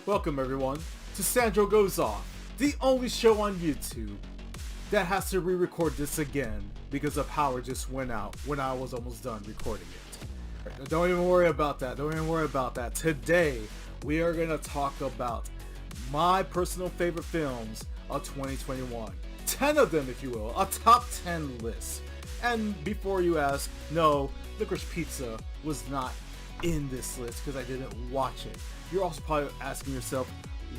Welcome everyone to Sandro Goes Off, the only show on YouTube that has to re-record this again because the power just went out when I was almost done recording it. Don't even worry about that. Don't even worry about that. Today, we are going to talk about my personal favorite films of 2021. 10 of them, if you will. A top 10 list. And before you ask, no, Licorice Pizza was not in this list because I didn't watch it. You're also probably asking yourself,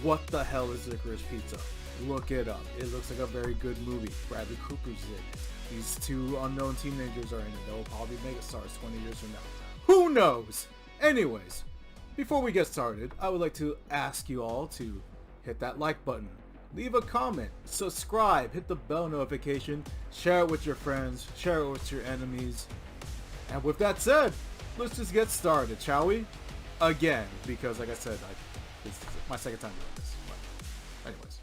what the hell is Licorice Pizza? Look it up. It looks like a very good movie. Bradley Cooper's in it. These two unknown teenagers are in it. They'll probably be megastars 20 years from now. Who knows? Anyways, before we get started, I would like to ask you all to hit that like button, leave a comment, subscribe, hit the bell notification, share it with your friends, share it with your enemies. And with that said, let's just get started, shall we? Again, because like I said, this is my second time doing this. But anyways.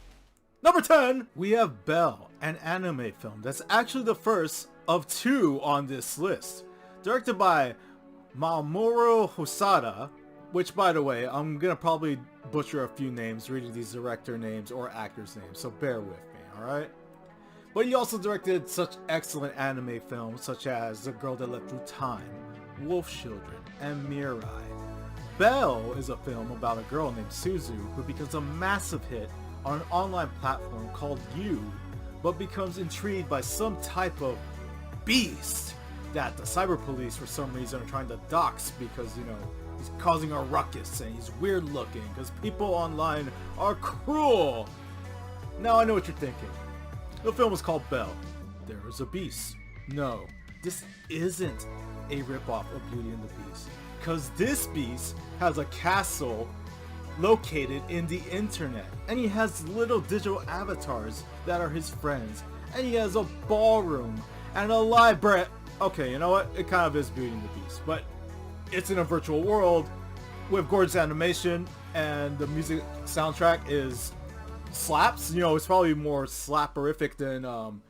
Number 10, we have Belle, an anime film that's actually the first of two on this list. Directed by Mamoru Hosoda, which by the way, I'm gonna probably butcher a few names reading these director names or actors names, so bear with me, alright? But he also directed such excellent anime films such as The Girl That Leapt Through Time, Wolf Children, and Mirai. Belle is a film about a girl named Suzu who becomes a massive hit on an online platform called You, but becomes intrigued by some type of beast that the cyber police for some reason are trying to dox because, you know, he's causing a ruckus and he's weird looking because people online are cruel. Now I know what you're thinking. The film is called Belle. There is a beast. No, this isn't a ripoff of Beauty and the Beast, because this beast has a castle located in the internet, and he has little digital avatars that are his friends, and he has a ballroom and a library. Okay, you know what? It kind of is Beauty and the Beast, but it's in a virtual world with gorgeous animation, and the music soundtrack is slaps. You know, it's probably more slapperific than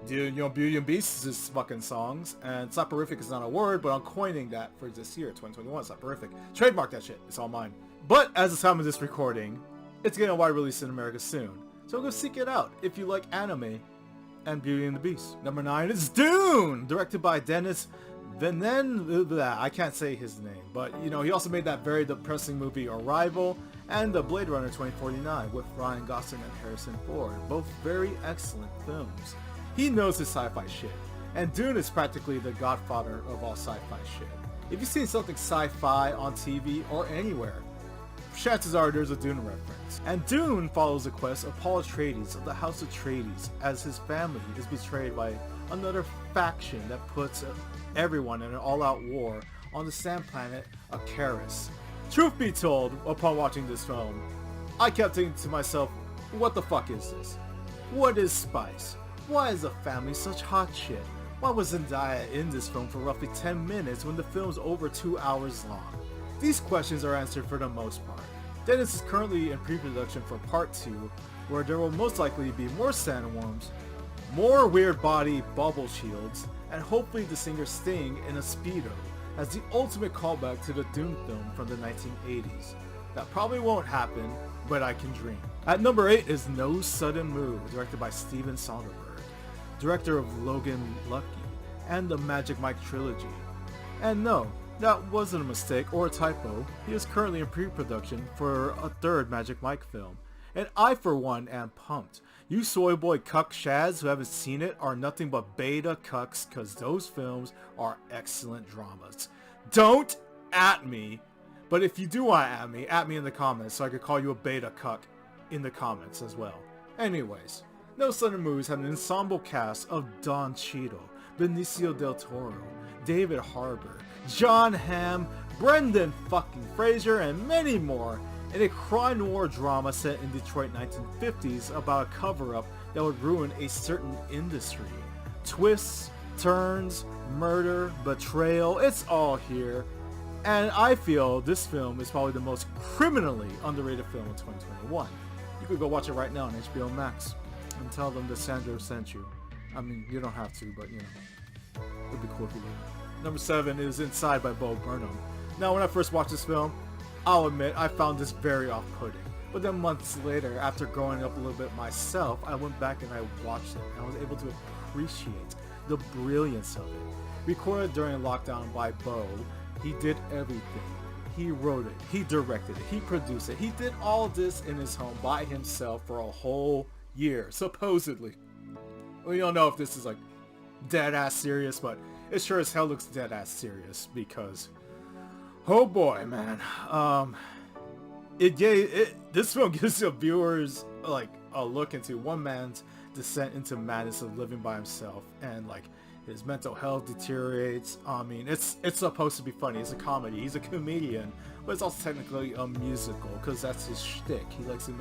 Dune, you know, Beauty and Beast's fucking songs. And slapperific is not a word, but I'm coining that for this year, 2021. Slapperific. Trademark that shit. It's all mine. But as the time of this recording, it's getting a wide release in America soon, so go seek it out if you like anime and Beauty and the Beast. Number 9 is Dune, directed by Denis Villeneuve. I can't say his name, but you know, he also made that very depressing movie Arrival and the Blade Runner 2049 with Ryan Gosling and Harrison Ford, both very excellent films. He knows his sci-fi shit, and Dune is practically the godfather of all sci-fi shit. If you've seen something sci-fi on TV or anywhere, chances are there's a Dune reference. And Dune follows the quest of Paul Atreides of the House Atreides as his family is betrayed by another faction that puts everyone in an all-out war on the sand planet Arrakis. Truth be told, upon watching this film, I kept thinking to myself, what the fuck is this? What is spice? Why is the family such hot shit? Why was Zendaya in this film for roughly 10 minutes when the film's over 2 hours long? These questions are answered for the most part. Dennis is currently in pre-production for part 2, where there will most likely be more sandworms, more weird body bubble shields, and hopefully the singer Sting in a Speedo, as the ultimate callback to the Dune film from the 1980s. That probably won't happen, but I can dream. At number 8 is No Sudden Move, directed by Steven Soderbergh, director of Logan Lucky and the Magic Mike trilogy. And no, that wasn't a mistake or a typo. He is currently in pre-production for a third Magic Mike film. And I for one am pumped. You soy boy cuck shads who haven't seen it are nothing but beta cucks, cause those films are excellent dramas. Don't at me, but if you do want to at me in the comments so I could call you a beta cuck in the comments as well. Anyways, No Sudden Moves had an ensemble cast of Don Cheadle, Benicio del Toro, David Harbour, John Hamm, Brendan fucking Fraser, and many more, in a crime noir drama set in Detroit 1950s about a cover-up that would ruin a certain industry. Twists, turns, murder, betrayal, it's all here. And I feel this film is probably the most criminally underrated film in 2021. You could go watch it right now on HBO Max and tell them that Sandro sent you. I mean, you don't have to, but you know, it'd be cool if you did. Number 7 is Inside by Bo Burnham. Now, when I first watched this film, I'll admit I found this very off-putting. But then months later, after growing up a little bit myself, I went back and I watched it, and I was able to appreciate the brilliance of it. Recorded during lockdown by Bo, he did everything. He wrote it, he directed it, he produced it. He did all this in his home by himself for a whole year, supposedly. We don't know if this is like dead-ass serious, but it sure as hell looks dead-ass serious because, oh boy, man. This film gives the viewers like a look into one man's descent into madness of living by himself, and like his mental health deteriorates. I mean, it's supposed to be funny. It's a comedy. He's a comedian, but it's also technically a musical because that's his shtick. He likes to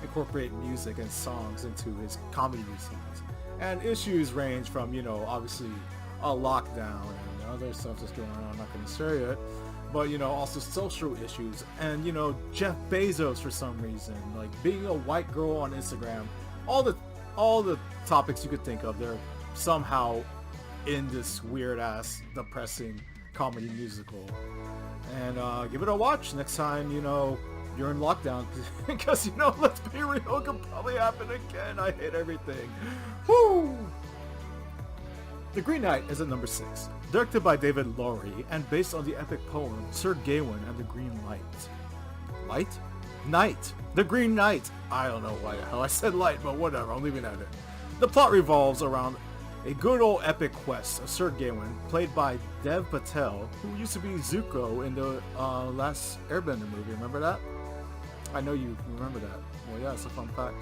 incorporate music and songs into his comedy routines. And issues range from, you know, obviously a lockdown and other stuff that's going on. I'm not going to say it, but you know, also social issues, and you know, Jeff Bezos for some reason, like being a white girl on Instagram. All the topics you could think of, they're somehow in this weird ass depressing comedy musical. And give it a watch next time, you know, you're in lockdown, because you know, let's be real, it could probably happen again. I hate everything. Woo! The Green Knight is at number 6, directed by David Lowery and based on the epic poem Sir Gawain and the Green Light. Light? Knight. The Green Knight. I don't know why the hell I said light, but whatever, I'm leaving it at it. The plot revolves around a good old epic quest of Sir Gawain, played by Dev Patel, who used to be Zuko in the last Airbender movie. Remember that? I know you remember that. Well, yeah, it's a fun fact.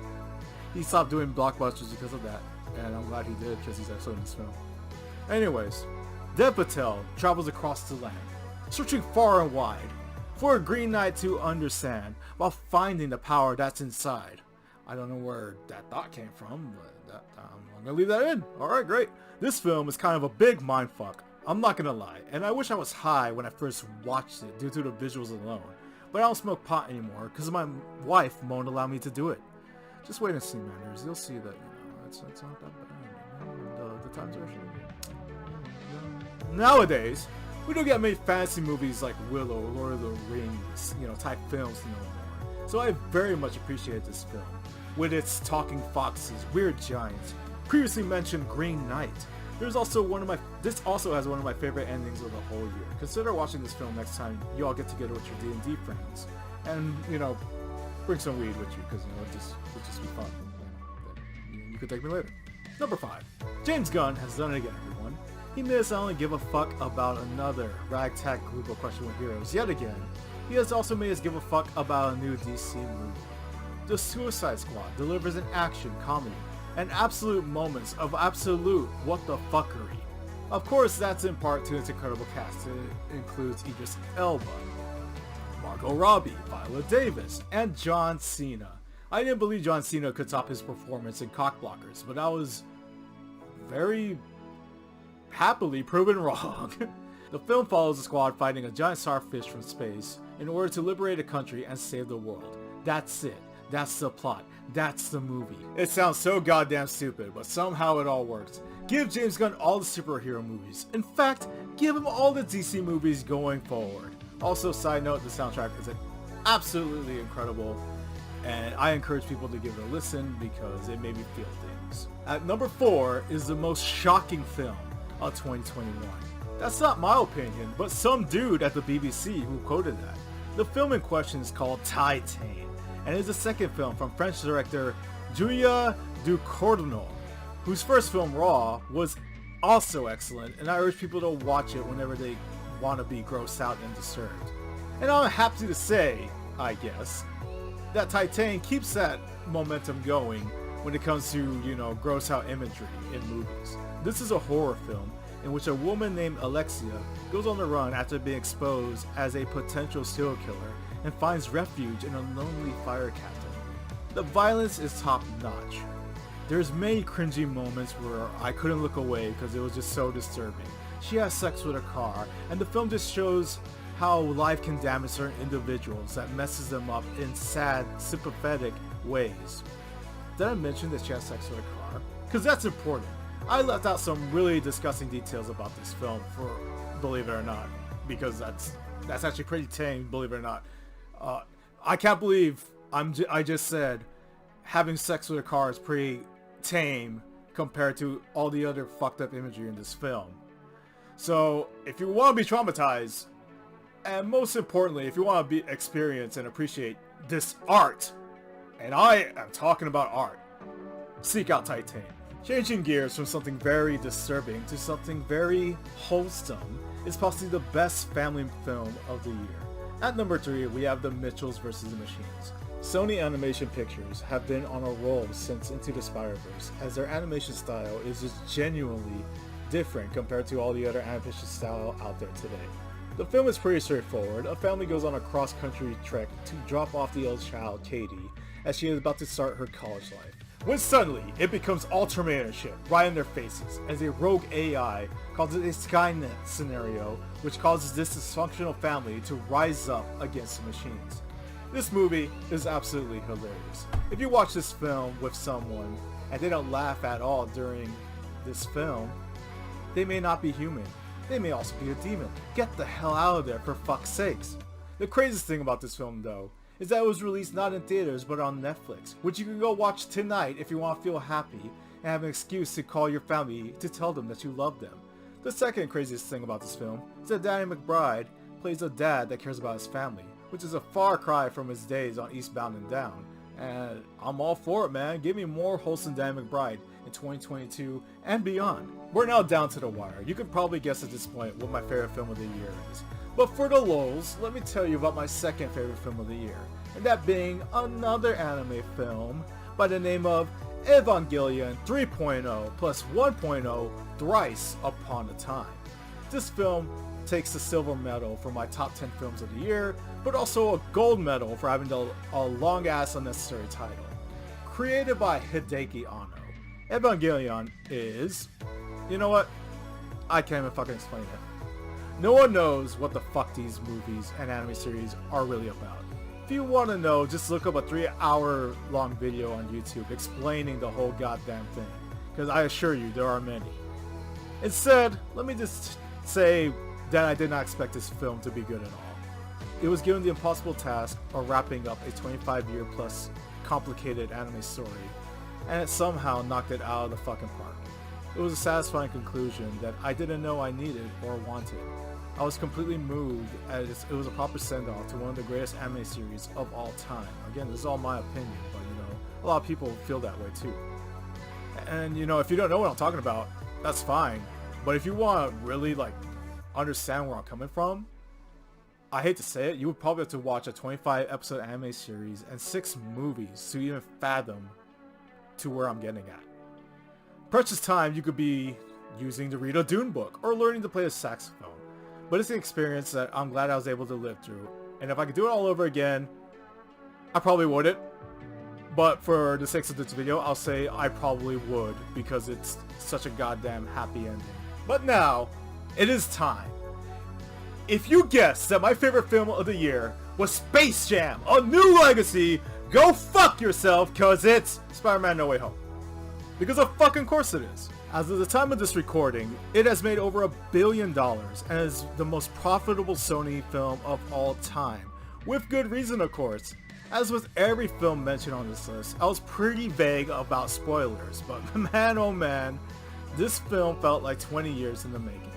He stopped doing blockbusters because of that, and I'm glad he did because he's excellent in this film. Anyways, Dev Patel travels across the land, searching far and wide for a Green Knight to understand while finding the power that's inside. I don't know where that thought came from, but I'm gonna leave that in. Alright, great. This film is kind of a big mindfuck, I'm not gonna lie, and I wish I was high when I first watched it due to the visuals alone. But I don't smoke pot anymore because my wife won't allow me to do it. Just wait and see, manners. You'll see that, you know, it's not that bad. And, the times are actually... Nowadays, we don't get many fantasy movies like Willow, Lord of the Rings, you know, type films anymore. So I very much appreciate this film, with its talking foxes, weird giants, previously mentioned Green Knight. This also has one of my favorite endings of the whole year. Consider watching this film next time you all get together with your D&D friends, and you know, bring some weed with you because you know it'll just be fun. You could take me later. Number 5. James Gunn has done it again, everyone. He may not only give a fuck about another ragtag group of questionable heroes yet again, he has also made us give a fuck about a new DC movie. The Suicide Squad delivers an action comedy and absolute moments of absolute what the fuckery. Of course, that's in part to its incredible cast. It includes Idris Elba, Margot Robbie, Viola Davis, and John Cena. I didn't believe John Cena could top his performance in Cockblockers, but I was very happily proven wrong. The film follows the squad fighting a giant starfish from space in order to liberate a country and save the world. That's it. That's the plot. That's the movie. It sounds so goddamn stupid, but somehow it all works. Give James Gunn all the superhero movies. In fact, give him all the DC movies going forward. Also, side note, the soundtrack is absolutely incredible, and I encourage people to give it a listen because it made me feel things. At number 4 is the most shocking film of 2021. That's not my opinion, but some dude at the BBC who quoted that. The film in question is called Titane, and is the second film from French director Julia Ducournau, whose first film, Raw, was also excellent, and I urge people to watch it whenever they want to be grossed out and disturbed. And I'm happy to say, I guess, that Titane keeps that momentum going when it comes to, you know, gross out imagery in movies. This is a horror film in which a woman named Alexia goes on the run after being exposed as a potential serial killer and finds refuge in a lonely fire captain. The violence is top notch. There's many cringy moments where I couldn't look away because it was just so disturbing. She has sex with a car, and the film just shows how life can damage certain individuals that messes them up in sad, sympathetic ways. Did I mention that she has sex with a car? Because that's important. I left out some really disgusting details about this film, for believe it or not, because that's actually pretty tame, believe it or not. I can't believe I just said having sex with a car is pretty tame compared to all the other fucked up imagery in this film. So if you want to be traumatized, and most importantly, if you want to experience and appreciate this art, and I am talking about art, seek out Titan. Changing gears from something very disturbing to something very wholesome is possibly the best family film of the year. At number 3, we have The Mitchells vs. the Machines. Sony Animation Pictures have been on a roll since Into the Spider-Verse, as their animation style is just genuinely different compared to all the other animation style out there today. The film is pretty straightforward. A family goes on a cross-country trek to drop off the eldest child, Katie, as she is about to start her college life. When suddenly, it becomes all Terminator shit right in their faces, as a rogue AI causes a Skynet scenario, which causes this dysfunctional family to rise up against the machines. This movie is absolutely hilarious. If you watch this film with someone, and they don't laugh at all during this film, they may not be human. They may also be a demon. Get the hell out of there, for fuck's sakes. The craziest thing about this film, though, is that it was released not in theaters but on Netflix, which you can go watch tonight if you want to feel happy and have an excuse to call your family to tell them that you love them. The second craziest thing about this film is that Danny McBride plays a dad that cares about his family, which is a far cry from his days on Eastbound and Down. And I'm all for it, man. Give me more wholesome Danny McBride in 2022 and beyond. We're now down to the wire. You could probably guess at this point what my favorite film of the year is. But for the lulz, let me tell you about my second favorite film of the year, and that being another anime film by the name of Evangelion 3.0 plus 1.0 Thrice Upon a Time. This film takes the silver medal for my top 10 films of the year, but also a gold medal for having a long-ass unnecessary title. Created by Hideaki Anno, Evangelion is... You know what? I can't even fucking explain it. No one knows what the fuck these movies and anime series are really about. If you want to know, just look up a 3-hour long video on YouTube explaining the whole goddamn thing, because I assure you there are many. Instead, let me just say that I did not expect this film to be good at all. It was given the impossible task of wrapping up a 25-year plus complicated anime story, and it somehow knocked it out of the fucking park. It was a satisfying conclusion that I didn't know I needed or wanted. I was completely moved as it was a proper send-off to one of the greatest anime series of all time. Again, this is all my opinion, but you know, a lot of people feel that way too. And you know, if you don't know what I'm talking about, that's fine. But if you want to really like understand where I'm coming from, I hate to say it, you would probably have to watch a 25 episode anime series and 6 movies to even fathom to where I'm getting at. Precious time you could be using to read a Dune book or learning to play a saxophone. But it's an experience that I'm glad I was able to live through. And if I could do it all over again, I probably wouldn't. But for the sake of this video, I'll say I probably would, because it's such a goddamn happy ending. But now, it is time. If you guessed that my favorite film of the year was Space Jam: A New Legacy, go fuck yourself, cause it's Spider-Man No Way Home. Because of fucking course it is. As of the time of this recording, it has made over $1 billion and is the most profitable Sony film of all time. With good reason, of course. As with every film mentioned on this list, I was pretty vague about spoilers, but man oh man, this film felt like 20 years in the making.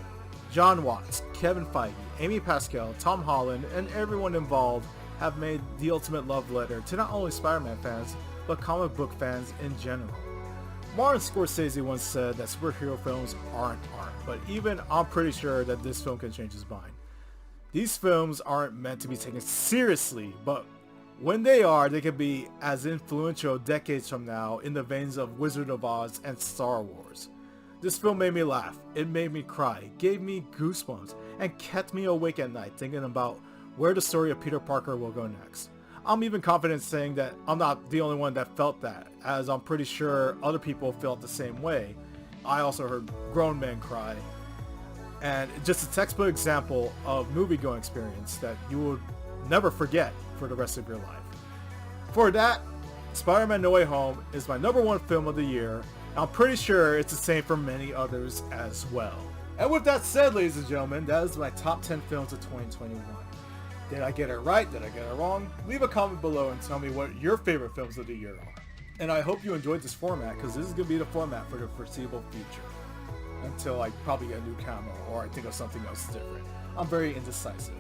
John Watts, Kevin Feige, Amy Pascal, Tom Holland, and everyone involved have made the ultimate love letter to not only Spider-Man fans, but comic book fans in general. Martin Scorsese once said that superhero films aren't art, but even I'm pretty sure that this film can change his mind. These films aren't meant to be taken seriously, but when they are, they can be as influential decades from now in the veins of Wizard of Oz and Star Wars. This film made me laugh, it made me cry, gave me goosebumps, and kept me awake at night thinking about where the story of Peter Parker will go next. I'm even confident saying that I'm not the only one that felt that, as I'm pretty sure other people felt the same way. I also heard grown men cry. And just a textbook example of movie-going experience that you would never forget for the rest of your life. For that, Spider-Man No Way Home is my #1 film of the year. I'm pretty sure it's the same for many others as well. And with that said, ladies and gentlemen, that is my top 10 films of 2021. Did I get it right? Did I get it wrong? Leave a comment below and tell me what your favorite films of the year are. And I hope you enjoyed this format, because this is going to be the format for the foreseeable future. Until I probably get a new camera, or I think of something else different. I'm very indecisive.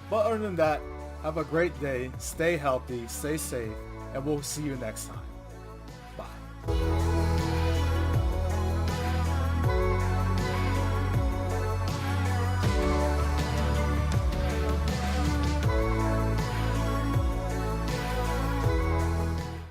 But other than that, have a great day, stay healthy, stay safe, and we'll see you next time.